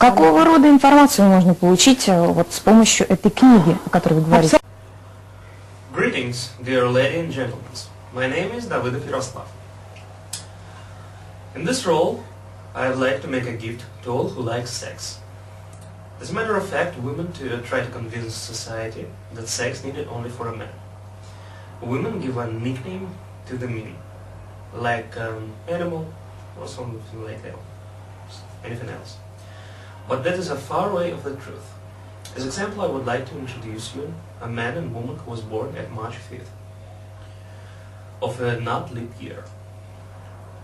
Какого рода информацию можно получить вот с помощью этой книги, о которой вы говорите? Greetings, dear ladies and gentlemen. My name is Davidov Yaroslav. In this role, I would like to make a gift to all who like sex. As a matter of fact, women try to convince society that sex needed only for a man. Women give a nickname to the meaning, like animal or something like that, anything else. But that is a far way of the truth. As example, I would like to introduce you a man and woman who was born at March 5th of a not leap year.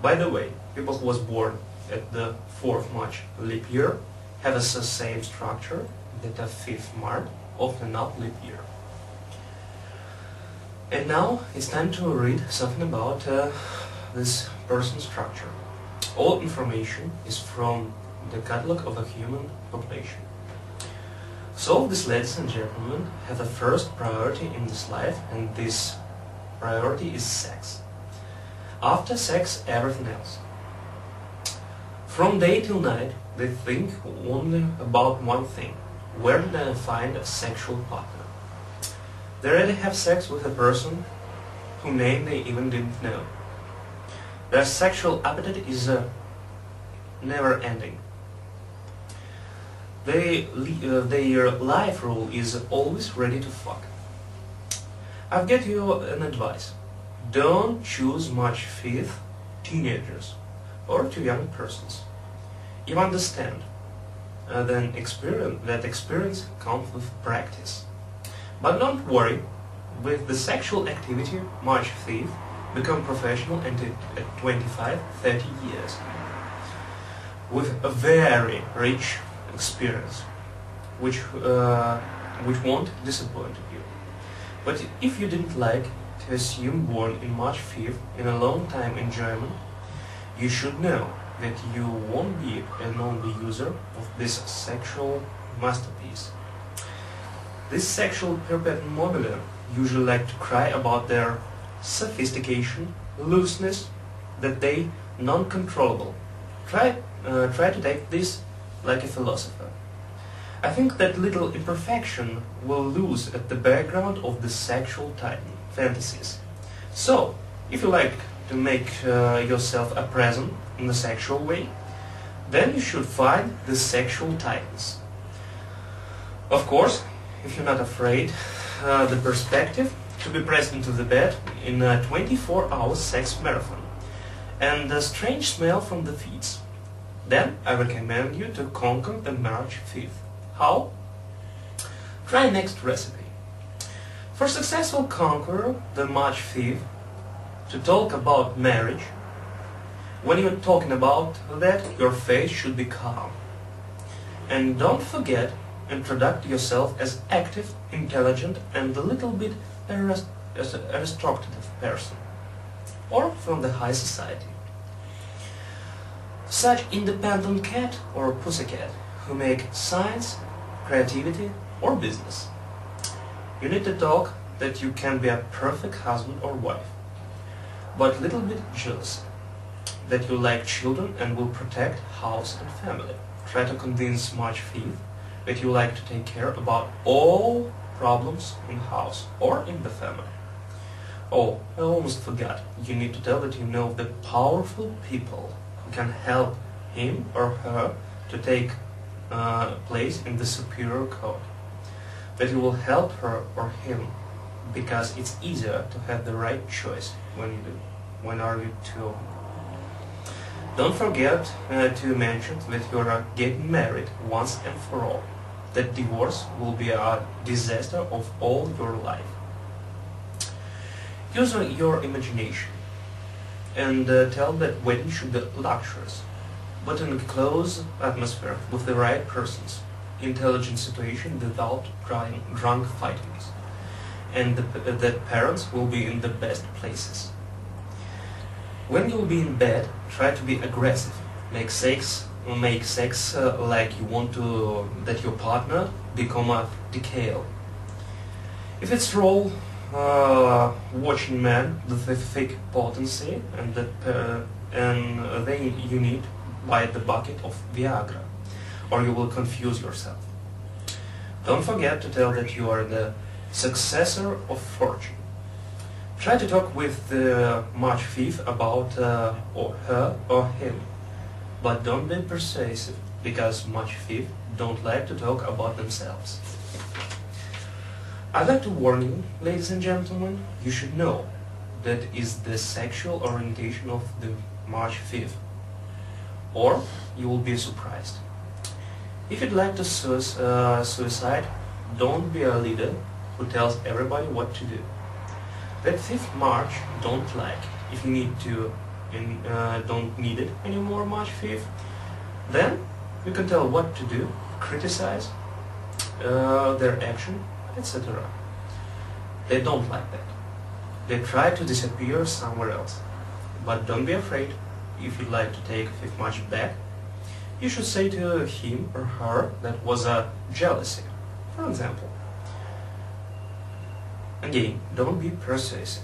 By the way, people who was born at the 4th March leap year have the same structure that the 5th March of the not leap year. And now it's time to read something about this person's structure. All information is from the catalog of a human population. So these ladies and gentlemen have the first priority in this life, and this priority is sex. After sex, everything else. From day till night, they think only about one thing: where did I find a sexual partner? They already have sex with a person whose name they even didn't know. Their sexual appetite is never ending. Their life rule is always ready to fuck. I've got you an advice. Don't choose much fifth teenagers or too young persons. You understand that experience comes with practice. But don't worry, with the sexual activity, much thief become professional and at 25, 30 years. With a very rich experience, which won't disappoint you. But if you didn't like to assume born in March 5th in a long time enjoyment, you should know that you won't be an only user of this sexual masterpiece. This sexual perpetuum mobile usually like to cry about their sophistication, looseness, that they non-controllable. Try to take this like a philosopher. I think that little imperfection will lose at the background of the sexual fantasies. So, if you like to make yourself a present in the sexual way, then you should find the sexual titans. Of course, if you're not afraid, the perspective to be pressed into the bed in a 24-hour sex marathon and the strange smell from the feet. Then I recommend you to conquer the March 5th. How? Try next recipe. For successful conqueror the March 5th, to talk about marriage, when you're talking about that, your face should be calm. And don't forget, introduce yourself as active, intelligent, and a little bit aristocratic person, or from the high society. Such independent cat or pussycat who make science, creativity, or business. You need to talk that you can be a perfect husband or wife, but little bit jealous, that you like children and will protect house and family. Try to convince March 5th that you like to take care about all problems in house or in the family. Oh, I almost forgot. You need to tell that you know the powerful people who can help him or her to take place in the superior code. That you will help her or him because it's easier to have the right choice when are you two. Don't forget to mention that you are getting married once and for all. That divorce will be a disaster of all your life. Use your imagination and tell that wedding should be luxurious, but in a close atmosphere with the right persons, intelligent situation without drunk fightings, and that parents will be in the best places. When you'll be in bed, try to be aggressive. Make sex like you want to that your partner become a decal. If it's role watching man with a thick potency and then you need buy the bucket of Viagra. or you will confuse yourself. Don't forget to tell that you are the successor of fortune. Try to talk with the March 5th about or her or him, but don't be persuasive, because March 5th don't like to talk about themselves. I'd like to warn you, ladies and gentlemen, you should know that is the sexual orientation of the March 5th, or you will be surprised. If you'd like to suicide, don't be a leader who tells everybody what to do. That 5th March don't like. If you need to don't need it anymore March 5th, then you can tell what to do, criticize their action, etc. They don't like that. They try to disappear somewhere else. But don't be afraid. If you'd like to take 5th March back, you should say to him or her that was a jealousy, for example. Again, don't be persuasive.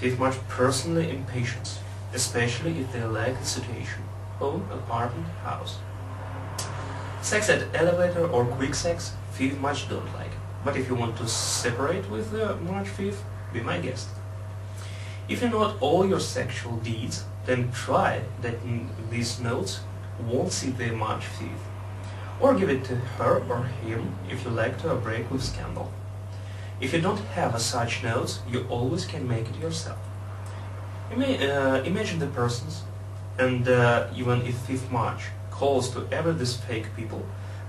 5th March personally impatience, especially if they like the situation, home, apartment, house. Sex at elevator or quick sex, 5th March don't like. But if you want to separate with the March 5th, be my guest. If you note all your sexual deeds, then try that these notes won't see the March 5th. Or give it to her or him if you like to break with scandal. If you don't have such notes, you always can make it yourself. Imagine the persons, and even if 5th March calls to ever these fake people,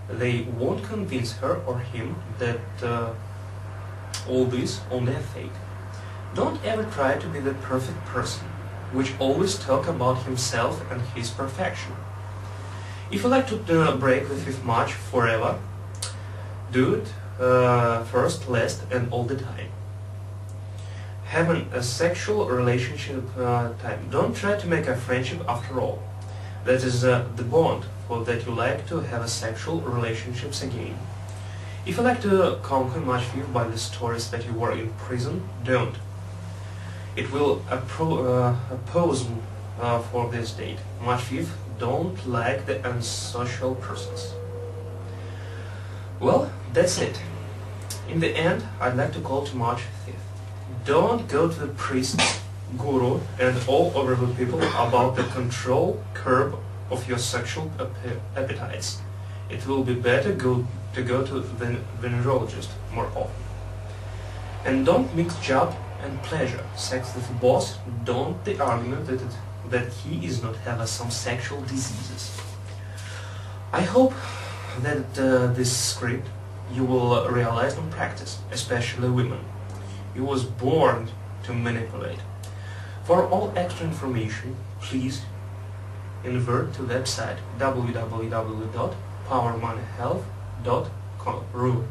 they won't convince her or him that all this only a fake. Don't ever try to be the perfect person, which always talk about himself and his perfection. If you like to break the 5th March forever, do it first, last, and all the time. Having a sexual relationship time. Don't try to make a friendship after all. That is the bond for that you like to have a sexual relationships again. If you like to conquer March 5th by the stories that you were in prison, don't. It will oppose for this date. March 5th don't like the unsocial persons. Well, that's it. In the end, I'd like to call to March 5th. Don't go to the priest, guru, and all over the people about the control curb of your sexual appetites. It will be better to go to the venerologist more often. And don't mix job and pleasure. Sex with boss, don't the argument that he is not have some sexual diseases. I hope that this script you will realize and practice, especially women. You was born to manipulate. For all extra information, please invert to website www.powermoneyhealth.ru.